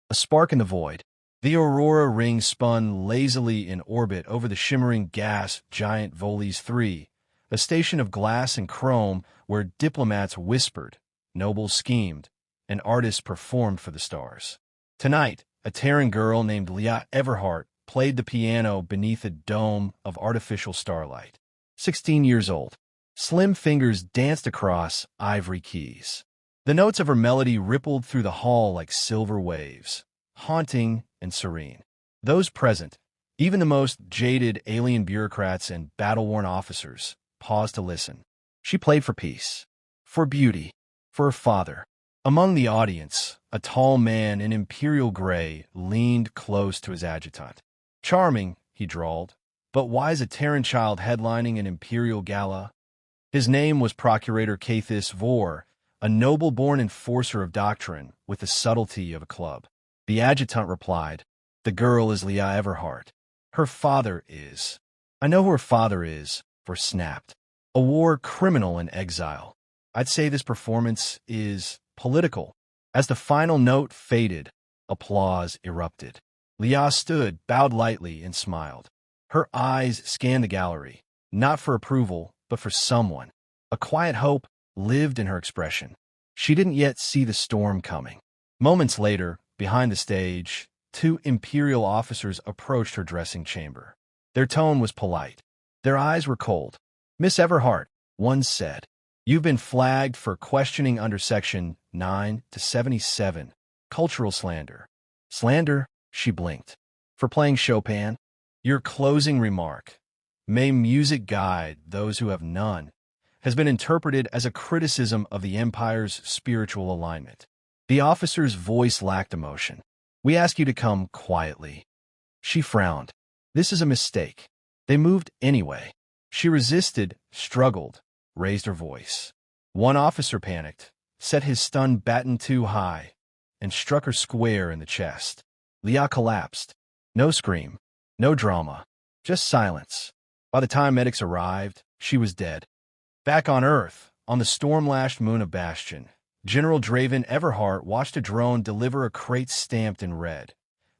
A spark in the void. The Aurora ring spun lazily in orbit over the shimmering gas giant Voles 3, a station of glass and chrome where diplomats whispered, nobles schemed, and artists performed for the stars. Tonight, a Terran girl named Leah Everhart played the piano beneath a dome of artificial starlight. 16 years old. Slim fingers danced across ivory keys. The notes of her melody rippled through the hall like silver waves, haunting and serene. Those present, even the most jaded alien bureaucrats and battle-worn officers, paused to listen. She played for peace, for beauty, for her father. Among the audience, a tall man in imperial gray leaned close to his adjutant. Charming, he drawled, but why is a Terran child headlining an imperial gala? His name was Procurator Cathis Vor, a noble-born enforcer of doctrine with the subtlety of a club. The adjutant replied, "The girl is Leah Everhart. Her father is." "I know who her father is," Vor snapped. "A war criminal in exile. I'd say this performance is political." As the final note faded, applause erupted. Leah stood, bowed lightly, and smiled. Her eyes scanned the gallery, not for approval, but for someone. A quiet hope lived in her expression. She didn't yet see the storm coming. Moments later, behind the stage, two imperial officers approached her dressing chamber. Their tone was polite. Their eyes were cold. "Miss Everhart," one said, "you've been flagged for questioning under Section 9 to 77, cultural slander." "Slander?" She blinked. "For playing Chopin?" "Your closing remark, 'May music guide those who have none,' has been interpreted as a criticism of the Empire's spiritual alignment." The officer's voice lacked emotion. "We ask you to come quietly." She frowned. "This is a mistake." They moved anyway. She resisted, struggled, raised her voice. One officer panicked, set his stun baton too high, and struck her square in the chest. Leah collapsed. No scream, no drama, just silence. By the time medics arrived, she was dead. Back on Earth, on the storm-lashed moon of Bastion, General Draven Everhart watched a drone deliver a crate stamped in red.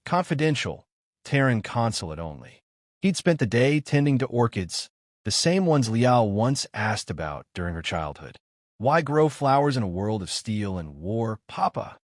Confidential, Terran consulate only. He'd spent the day tending to orchids, the same ones Leah once asked about during her childhood. "Why grow flowers in a world of steel and war, Papa?"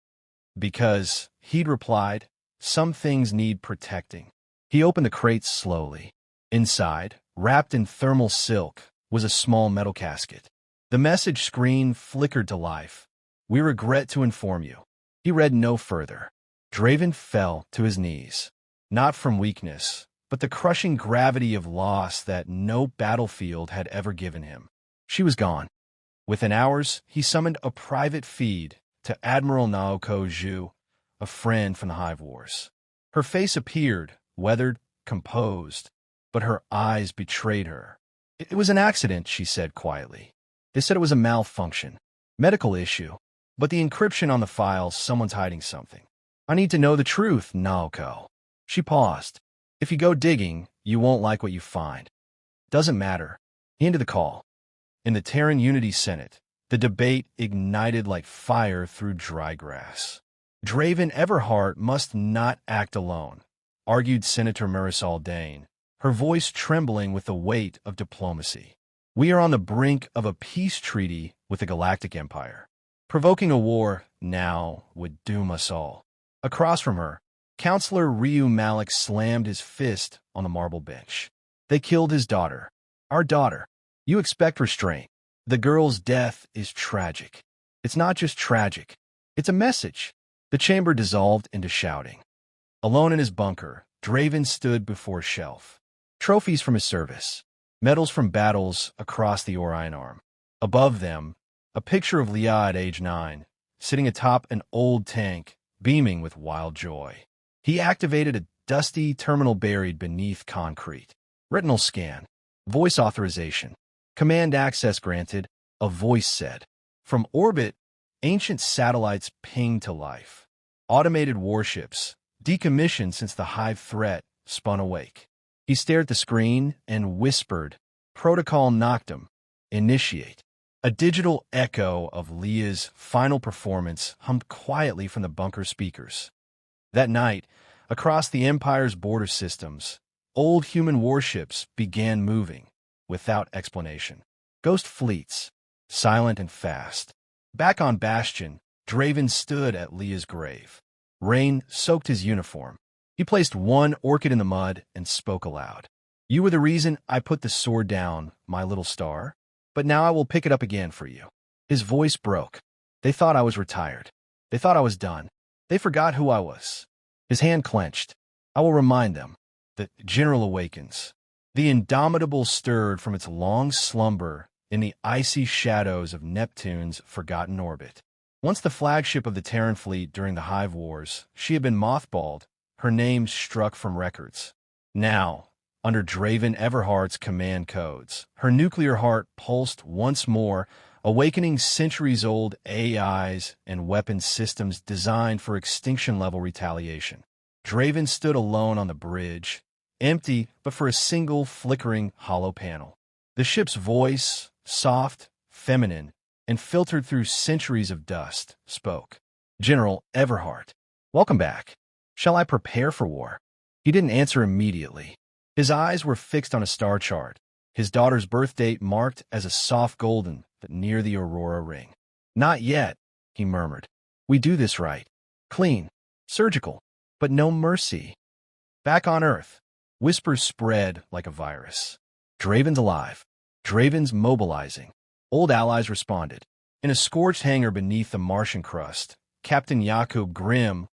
"Because," he'd replied, "some things need protecting." He opened the crate slowly. Inside, wrapped in thermal silk, was a small metal casket. The message screen flickered to life. "We regret to inform you." He read no further. Draven fell to his knees, not from weakness, but the crushing gravity of loss that no battlefield had ever given him. She was gone. Within hours, he summoned a private feed to Admiral Naoko Zhu, a friend from the Hive Wars. Her face appeared, weathered, composed, but her eyes betrayed her. "It was an accident," she said quietly. "They said it was a malfunction. Medical issue. But the encryption on the file, someone's hiding something. I need to know the truth, Naoko." She paused. "If you go digging, you won't like what you find." "Doesn't matter." He ended the call. In the Terran Unity Senate, the debate ignited like fire through dry grass. Draven Everhart must not act alone, argued Senator Marisol Dane, her voice trembling with the weight of diplomacy. "We are on the brink of a peace treaty with the Galactic Empire. Provoking a war now would doom us all." Across from her, Counselor Ryu Malik slammed his fist on the marble bench. "They killed his daughter. Our daughter. You expect restraint. The girl's death is tragic. It's not just tragic. It's a message." The chamber dissolved into shouting. Alone in his bunker, Draven stood before a shelf. Trophies from his service. Medals from battles across the Orion Arm. Above them, a picture of Leah at age 9, sitting atop an old tank, beaming with wild joy. He activated a dusty terminal buried beneath concrete. Retinal scan. Voice authorization. Command access granted, a voice said. From orbit, ancient satellites pinged to life. Automated warships, decommissioned since the Hive threat, spun awake. He stared at the screen and whispered, "Protocol Noctum. Initiate." A digital echo of Leah's final performance hummed quietly from the bunker speakers. That night, across the Empire's border systems, old human warships began moving, without explanation. Ghost fleets, silent and fast. Back on Bastion, Draven stood at Leah's grave. Rain soaked his uniform. He placed one orchid in the mud and spoke aloud. "You were the reason I put the sword down, my little star. But now I will pick it up again for you." His voice broke. They thought I was retired. They thought I was done. They forgot who I was. His hand clenched. "I will remind them." The general awakens. The Indomitable stirred from its long slumber in the icy shadows of Neptune's forgotten orbit. Once the flagship of the Terran fleet during the Hive Wars, she had been mothballed, her name struck from records. Now, under Draven Everhart's command codes, her nuclear heart pulsed once more, awakening centuries-old AIs and weapon systems designed for extinction-level retaliation. Draven stood alone on the bridge, empty but for a single flickering hollow panel. The ship's voice, soft, feminine, and filtered through centuries of dust, spoke. "General Everhart, welcome back. Shall I prepare for war?" He didn't answer immediately. His eyes were fixed on a star chart, his daughter's birth date marked as a soft golden but near the Aurora ring. "Not yet," he murmured. "We do this right. Clean, surgical, but no mercy." Back on Earth, whispers spread like a virus. "Draven's alive. Draven's mobilizing." Old allies responded. In a scorched hangar beneath the Martian crust, Captain Yakub Grimm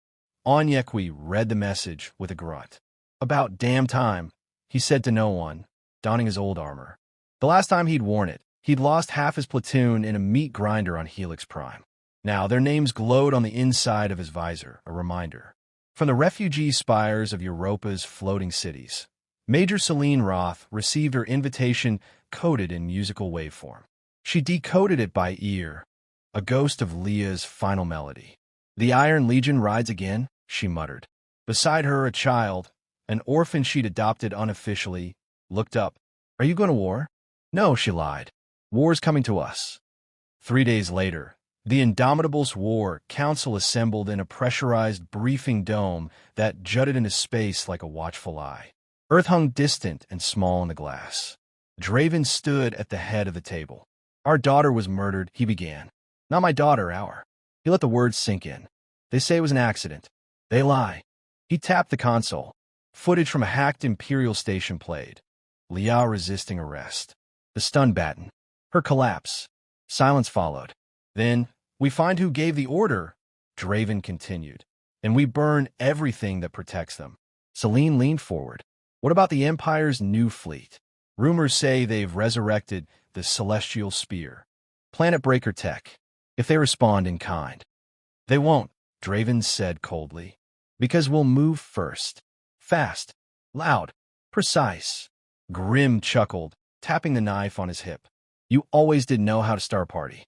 Onyekwi read the message with a grunt. "About damn time," he said to no one, donning his old armor. The last time he'd worn it, he'd lost half his platoon in a meat grinder on Helix Prime. Now their names glowed on the inside of his visor, a reminder. From the refugee spires of Europa's floating cities, Major Celine Roth received her invitation coded in musical waveform. She decoded it by ear, a ghost of Leah's final melody. "The Iron Legion rides again," she muttered. Beside her, a child, an orphan she'd adopted unofficially, looked up. "Are you going to war?" "No," she lied. "War's coming to us." 3 days later, the Indomitable's War Council assembled in a pressurized briefing dome that jutted into space like a watchful eye. Earth hung distant and small in the glass. Draven stood at the head of the table. "Our daughter was murdered," he began. "Not my daughter, our." He let the words sink in. "They say it was an accident. They lie." He tapped the console. Footage from a hacked Imperial station played. Leah resisting arrest. The stun batten. Her collapse. Silence followed. "Then, we find who gave the order," Draven continued. "And we burn everything that protects them." Celine leaned forward. "What about the Empire's new fleet? Rumors say they've resurrected the Celestial Spear. Planet Breaker tech. If they respond in kind." "They won't," Draven said coldly. "Because we'll move first. Fast. Loud. Precise." Grimm chuckled, tapping the knife on his hip. "You always did know how to start a party."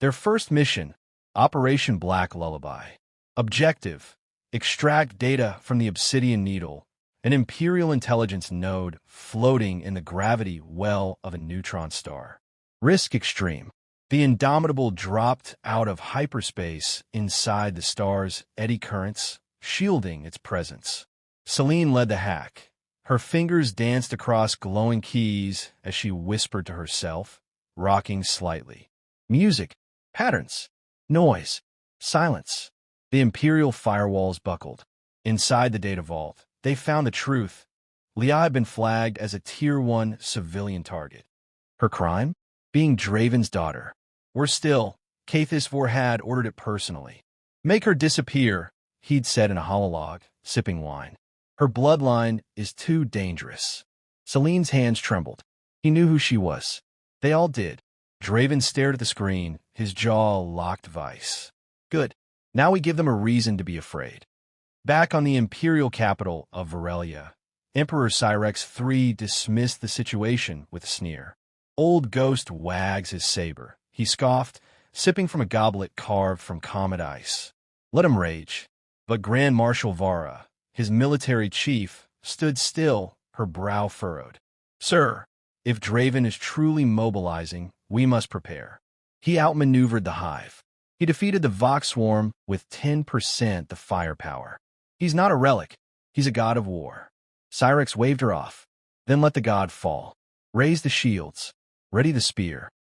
Their first mission, Operation Black Lullaby. Objective: extract data from the Obsidian Needle, an Imperial intelligence node floating in the gravity well of a neutron star. Risk extreme. The Indomitable dropped out of hyperspace inside the star's eddy currents, shielding its presence. Celine led the hack. Her fingers danced across glowing keys as she whispered to herself, rocking slightly. Music, patterns, noise, silence. The Imperial firewalls buckled. Inside the data vault, they found the truth. Leah had been flagged as a Tier 1 civilian target. Her crime? Being Draven's daughter. Worse still, Cathis Vor had ordered it personally. "Make her disappear," he'd said in a hololog, sipping wine. "Her bloodline is too dangerous." Celine's hands trembled. He knew who she was. They all did. Draven stared at the screen, his jaw locked vice. "Good. Now we give them a reason to be afraid." Back on the imperial capital of Varelia, Emperor Cyrex III dismissed the situation with a sneer. Old Ghost wags his saber, he scoffed, sipping from a goblet carved from comet ice. Let him rage. But Grand Marshal Vara, his military chief, stood still, her brow furrowed. "Sir, if Draven is truly mobilizing, we must prepare." He outmaneuvered the Hive. He defeated the Vox Swarm with 10% the firepower. He's not a relic. He's a god of war. Cyrex waved her off. Then let the god fall. Raise the shields. Ready the spear.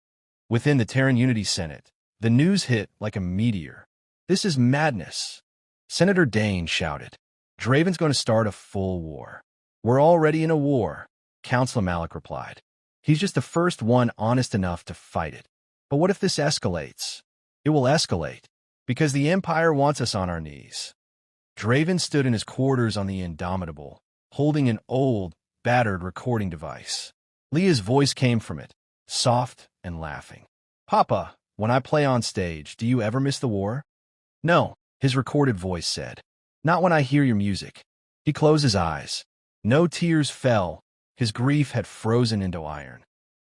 Within the Terran Unity Senate, the news hit like a meteor. This is madness. Senator Dane shouted. Draven's going to start a full war. We're already in a war, Councilor Malik replied. He's just the first one honest enough to fight it. But what if this escalates? It will escalate, because the Empire wants us on our knees. Draven stood in his quarters on the Indomitable, holding an old, battered recording device. Leah's voice came from it, soft and laughing. Papa, when I play on stage, do you ever miss the war? No, his recorded voice said. Not when I hear your music. He closed his eyes. No tears fell. His grief had frozen into iron.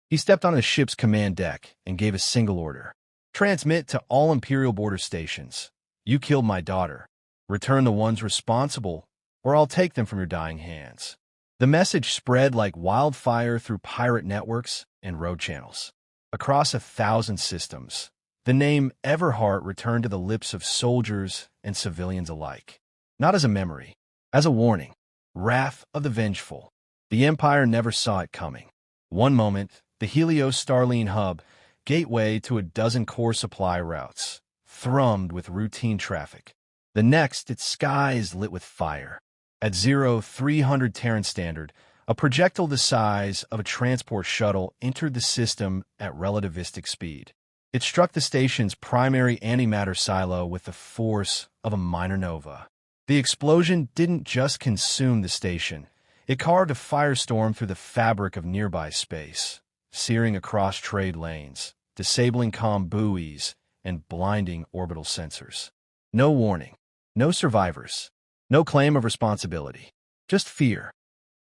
He stepped on the ship's command deck and gave a single order. Transmit to all Imperial border stations. You killed my daughter. Return the ones responsible, or I'll take them from your dying hands. The message spread like wildfire through pirate networks and road channels. Across 1,000 systems, the name Everhart returned to the lips of soldiers and civilians alike. Not as a memory, as a warning. Wrath of the vengeful. The Empire never saw it coming. One moment, the Helios Starline hub, gateway to a dozen core supply routes, thrummed with routine traffic. The next, its skies lit with fire. At 0300 Terran standard, a projectile the size of a transport shuttle entered the system at relativistic speed. It struck the station's primary antimatter silo with the force of a minor nova. The explosion didn't just consume the station. It carved a firestorm through the fabric of nearby space, searing across trade lanes, disabling comm buoys, and blinding orbital sensors. No warning, no survivors, no claim of responsibility, just fear.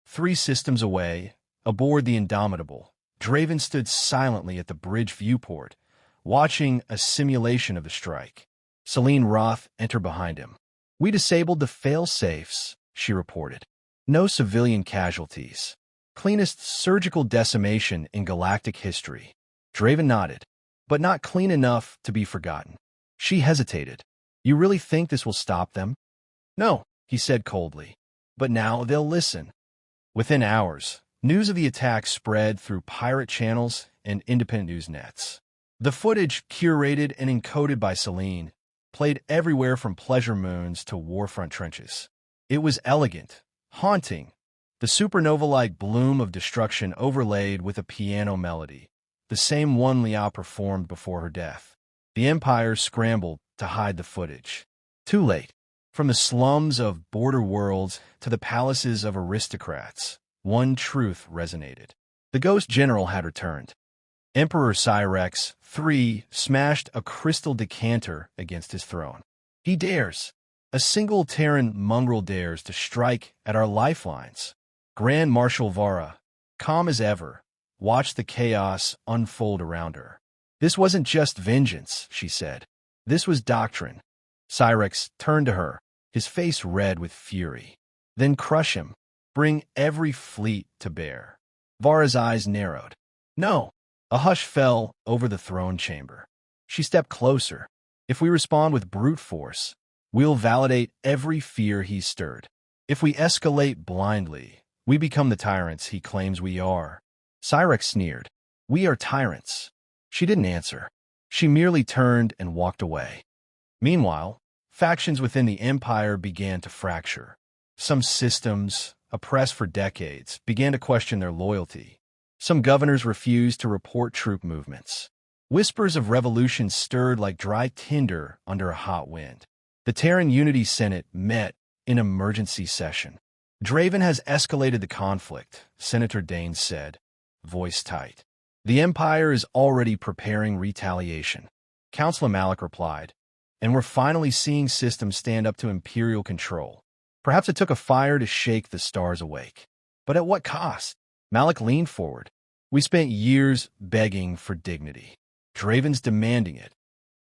3 systems away, aboard the Indomitable, Draven stood silently at the bridge viewport, watching a simulation of the strike. Celine Roth entered behind him. We disabled the fail-safes, she reported. No civilian casualties. Cleanest surgical decimation in galactic history. Draven nodded, but not clean enough to be forgotten. She hesitated. You really think this will stop them? No, he said coldly. But now they'll listen. Within hours, news of the attack spread through pirate channels and independent news nets. The footage, curated and encoded by Celine, played everywhere from pleasure moons to warfront trenches. It was elegant, haunting, the supernova-like bloom of destruction overlaid with a piano melody, the same one Leah performed before her death. The Empire scrambled to hide the footage. Too late. From the slums of border worlds to the palaces of aristocrats, one truth resonated. The ghost general had returned. Emperor Cyrex III smashed a crystal decanter against his throne. He dares. A single Terran mongrel dares to strike at our lifelines. Grand Marshal Vara, calm as ever, watched the chaos unfold around her. This wasn't just vengeance, she said. This was doctrine. Cyrex turned to her, his face red with fury. Then crush him. Bring every fleet to bear. Vara's eyes narrowed. No. A hush fell over the throne chamber. She stepped closer. If we respond with brute force, we'll validate every fear he's stirred. If we escalate blindly, we become the tyrants he claims we are. Cyrex sneered. We are tyrants. She didn't answer. She merely turned and walked away. Meanwhile, factions within the Empire began to fracture. Some systems, oppressed for decades, began to question their loyalty. Some governors refused to report troop movements. Whispers of revolution stirred like dry tinder under a hot wind. The Terran Unity Senate met in emergency session. Draven has escalated the conflict, Senator Dane said, voice tight. The Empire is already preparing retaliation. Councilor Malik replied, and we're finally seeing systems stand up to Imperial control. Perhaps it took a fire to shake the stars awake. But at what cost? Malik leaned forward. We spent years begging for dignity. Draven's demanding it.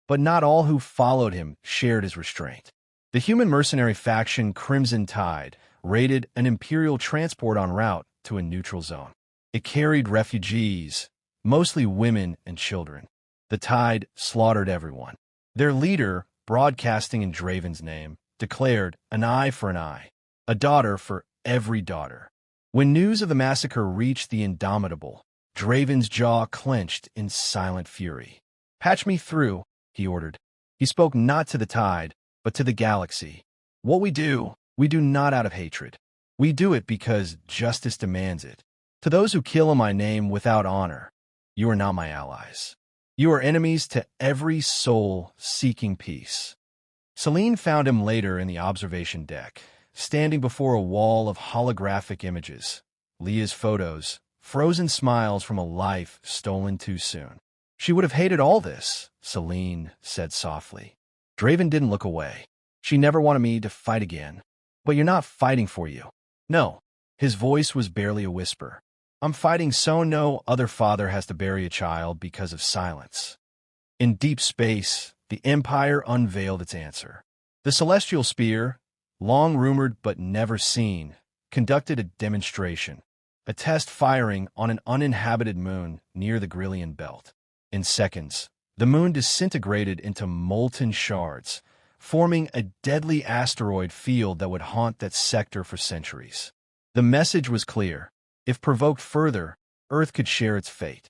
But not all who followed him shared his restraint. The human mercenary faction Crimson Tide raided an Imperial transport en route to a neutral zone. It carried refugees, mostly women and children. The Tide slaughtered everyone. Their leader, broadcasting in Draven's name, declared an eye for an eye, a daughter for every daughter. When news of the massacre reached the Indomitable, Draven's jaw clenched in silent fury. "Patch me through," he ordered. He spoke not to the tide, but to the galaxy. "What we do not out of hatred. We do it because justice demands it. To those who kill in my name without honor, you are not my allies. You are enemies to every soul seeking peace." Celine found him later in the observation deck, standing before a wall of holographic images, Leah's photos, frozen smiles from a life stolen too soon. "She would have hated all this," Celine said softly. Draven didn't look away. "She never wanted me to fight again. But you're not fighting for you." "No." His voice was barely a whisper. "I'm fighting so no other father has to bury a child because of silence." In deep space, the Empire unveiled its answer. The Celestial Spear, long rumored but never seen, conducted a demonstration, a test firing on an uninhabited moon near the Grillian belt. In seconds, the moon disintegrated into molten shards, forming a deadly asteroid field that would haunt that sector for centuries. The message was clear. If provoked further, Earth could share its fate.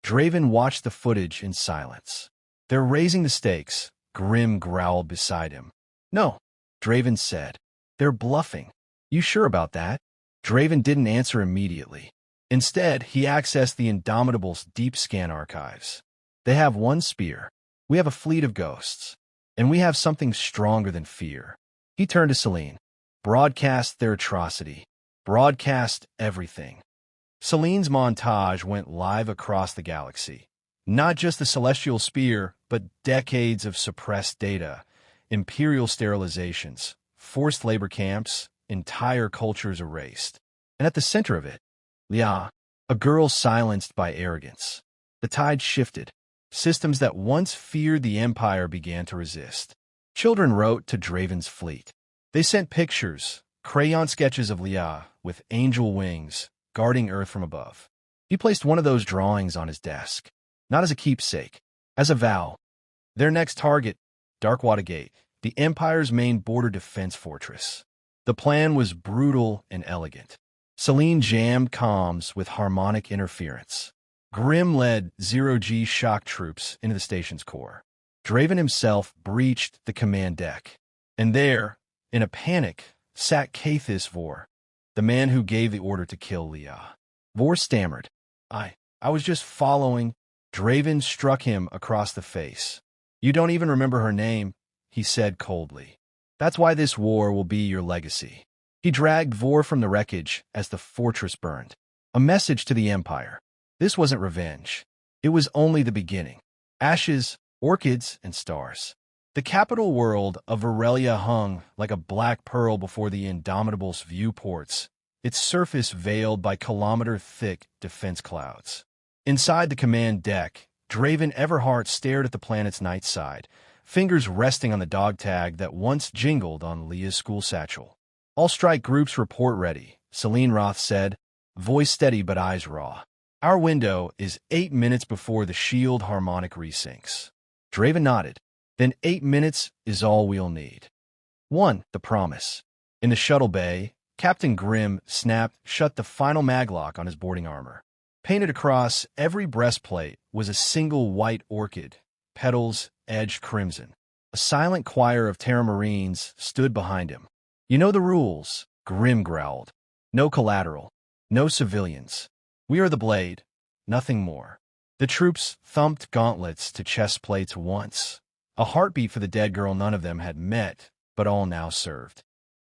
Draven watched the footage in silence. "They're raising the stakes," Grim growled beside him. "No," Draven said. "They're bluffing." "You sure about that?" Draven didn't answer immediately. Instead, he accessed the Indomitable's deep scan archives. "They have one spear. We have a fleet of ghosts. And we have something stronger than fear." He turned to Celine. "Broadcast their atrocity. Broadcast everything." Celine's montage went live across the galaxy. Not just the Celestial Spear, but decades of suppressed data, imperial sterilizations, forced labor camps, entire cultures erased. And at the center of it, Leah, a girl silenced by arrogance. The tide shifted. Systems that once feared the Empire began to resist. Children wrote to Draven's fleet. They sent pictures, crayon sketches of Leah with angel wings guarding Earth from above. He placed one of those drawings on his desk, not as a keepsake, as a vow. Their next target, Darkwater Gate, the Empire's main border defense fortress. The plan was brutal and elegant. Celine jammed comms with harmonic interference. Grim led zero-G shock troops into the station's core. Draven himself breached the command deck. And there, in a panic, sat Cathis Vor, the man who gave the order to kill Leah. Vor stammered. I was just following." Draven struck him across the face. "You don't even remember her name," he said coldly. "That's why this war will be your legacy." He dragged Vor from the wreckage as the fortress burned. A message to the Empire. This wasn't revenge. It was only the beginning. Ashes, orchids, and stars. The capital world of Varelia hung like a black pearl before the Indomitable's viewports, its surface veiled by kilometer-thick defense clouds. Inside the command deck, Draven Everhart stared at the planet's night side, fingers resting on the dog tag that once jingled on Leah's school satchel. "All strike groups report ready," Celine Roth said, voice steady but eyes raw. "Our window is 8 minutes before the shield harmonic resyncs." Draven nodded. "Then 8 minutes is all we'll need." 1. The promise. In the shuttle bay, Captain Grimm snapped shut the final maglock on his boarding armor. Painted across every breastplate was a single white orchid, petals edged crimson. A silent choir of Terran Marines stood behind him. "You know the rules," Grimm growled. "No collateral. No civilians. We are the blade. Nothing more." The troops thumped gauntlets to chest plates once. A heartbeat for the dead girl none of them had met, but all now served.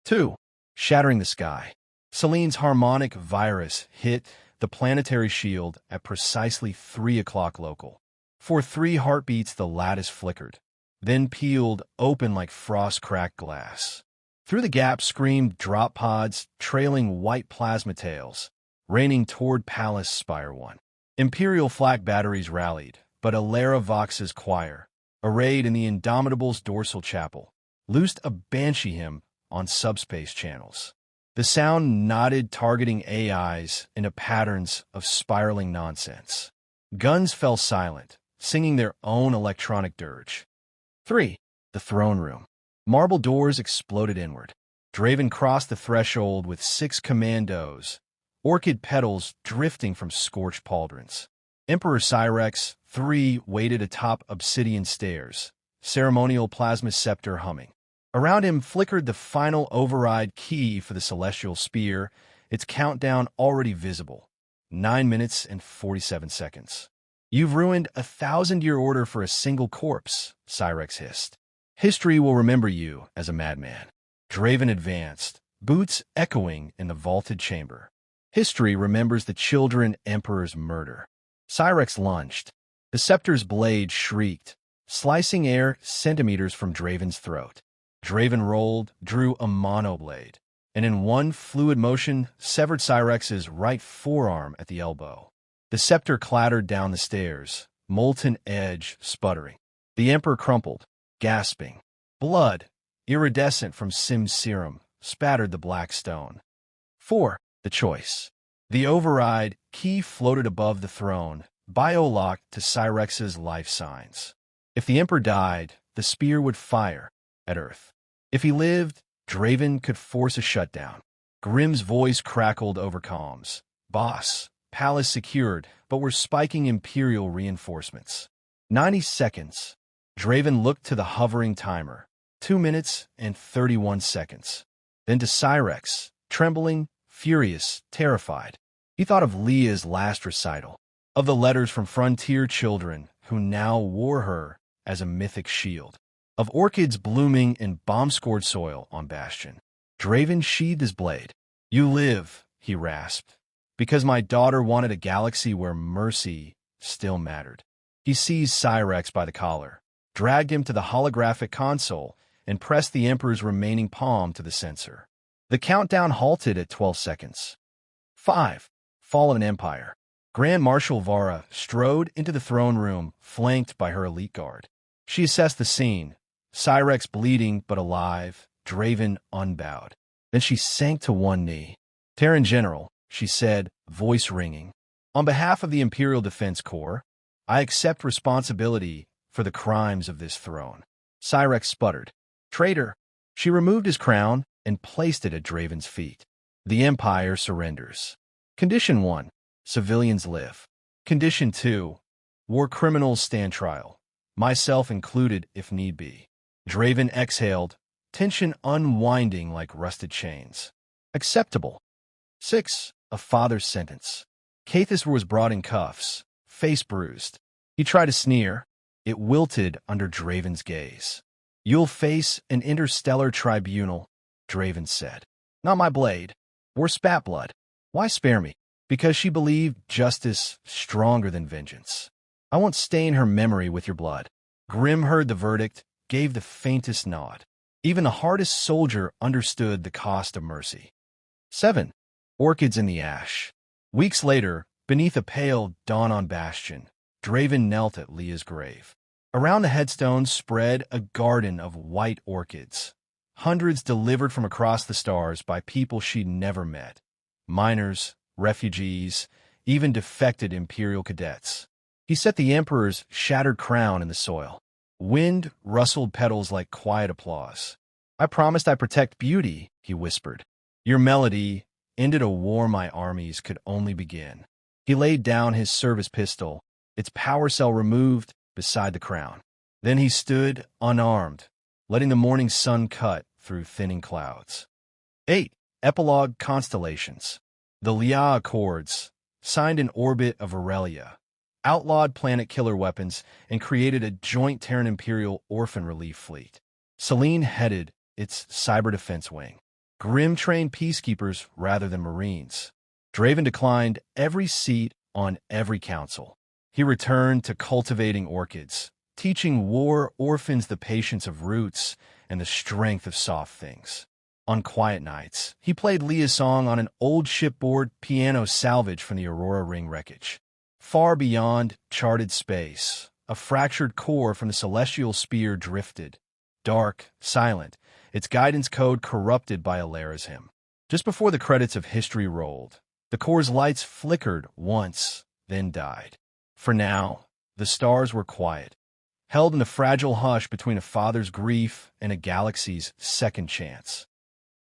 2. Shattering the sky. Celine's harmonic virus hit the planetary shield at precisely 3 o'clock local. For 3 heartbeats the lattice flickered, then peeled open like frost-cracked glass. Through the gap screamed drop pods, trailing white plasma tails, raining toward Palace Spire 1. Imperial flak batteries rallied, but Alara Vox's choir, arrayed in the Indomitable's dorsal chapel, loosed a banshee hymn on subspace channels. The sound nodded targeting AIs into patterns of spiraling nonsense. Guns fell silent, singing their own electronic dirge. 3. The throne room. Marble doors exploded inward. Draven crossed the threshold with 6 commandos, orchid petals drifting from scorched pauldrons. Emperor Cyrex, 3, waited atop obsidian stairs, ceremonial plasma scepter humming. Around him flickered the final override key for the celestial spear, its countdown already visible. 9 minutes and 47 seconds. You've ruined a 1,000-year order for a single corpse, Cyrex hissed. History will remember you as a madman. Draven advanced, boots echoing in the vaulted chamber. History remembers the Children Emperor's murder. Cyrex lunged. The scepter's blade shrieked, slicing air centimeters from Draven's throat. Draven rolled, drew a monoblade, and in one fluid motion severed Cyrex's right forearm at the elbow. The scepter clattered down the stairs, molten edge sputtering. The Emperor crumpled, gasping. Blood, iridescent from Sim's serum, spattered the black stone. 4. The choice. The override key floated above the throne, biolocked to Cyrex's life signs. If the Emperor died, the spear would fire at Earth. If he lived, Draven could force a shutdown. Grimm's voice crackled over comms. Boss, palace secured, but we're spiking Imperial reinforcements. 90 seconds. Draven looked to the hovering timer. 2 minutes and 31 seconds. Then to Cyrex, trembling, furious, terrified. He thought of Leah's last recital, of the letters from frontier children who now wore her as a mythic shield, of orchids blooming in bomb-scored soil on Bastion. Draven sheathed his blade. You live, he rasped, because my daughter wanted a galaxy where mercy still mattered. He seized Cyrex by the collar, dragged him to the holographic console, and pressed the Emperor's remaining palm to the sensor. The countdown halted at 12 seconds. 5. Fallen Empire. Grand Marshal Vara strode into the throne room, flanked by her elite guard. She assessed the scene, Cyrex bleeding but alive, Draven unbowed. Then she sank to one knee. Terran General, she said, voice ringing. On behalf of the Imperial Defense Corps, I accept responsibility for the crimes of this throne. Cyrex sputtered. Traitor! She removed his crown and placed it at Draven's feet. The Empire surrenders. Condition 1. Civilians live. Condition 2. War criminals stand trial. Myself included if need be. Draven exhaled, tension unwinding like rusted chains. Acceptable. 6. A father's sentence. Cathis was brought in cuffs, face bruised. He tried to sneer. It wilted under Draven's gaze. You'll face an interstellar tribunal, Draven said. Not my blade. Or spat blood. Why spare me? Because she believed justice stronger than vengeance. I won't stain her memory with your blood. Grimm heard the verdict, gave the faintest nod. Even the hardest soldier understood the cost of mercy. 7. Orchids in the ash. Weeks later, beneath a pale dawn on Bastion, Draven knelt at Leah's grave. Around the headstone spread a garden of white orchids, hundreds delivered from across the stars by people she'd never met. Miners, refugees, even defected Imperial cadets. He set the Emperor's shattered crown in the soil. Wind rustled petals like quiet applause. I promised I'd protect beauty, he whispered. Your melody ended a war my armies could only begin. He laid down his service pistol, its power cell removed beside the crown. Then he stood unarmed, letting the morning sun cut through thinning clouds. 8. Epilogue Constellations. The Leah Accords, signed in orbit of Varelia, outlawed planet killer weapons and created a joint Terran Imperial orphan relief fleet. Selene headed its cyber defense wing. Grimm trained peacekeepers rather than Marines. Draven declined every seat on every council. He returned to cultivating orchids, teaching war orphans the patience of roots and the strength of soft things. On quiet nights, he played Leah's song on an old shipboard piano salvage from the Aurora Ring wreckage. Far beyond charted space, a fractured core from the celestial spear drifted, dark, silent, its guidance code corrupted by Alara's hymn. Just before the credits of history rolled, the core's lights flickered once, then died. For now, the stars were quiet. held in a fragile hush between a father's grief and a galaxy's second chance.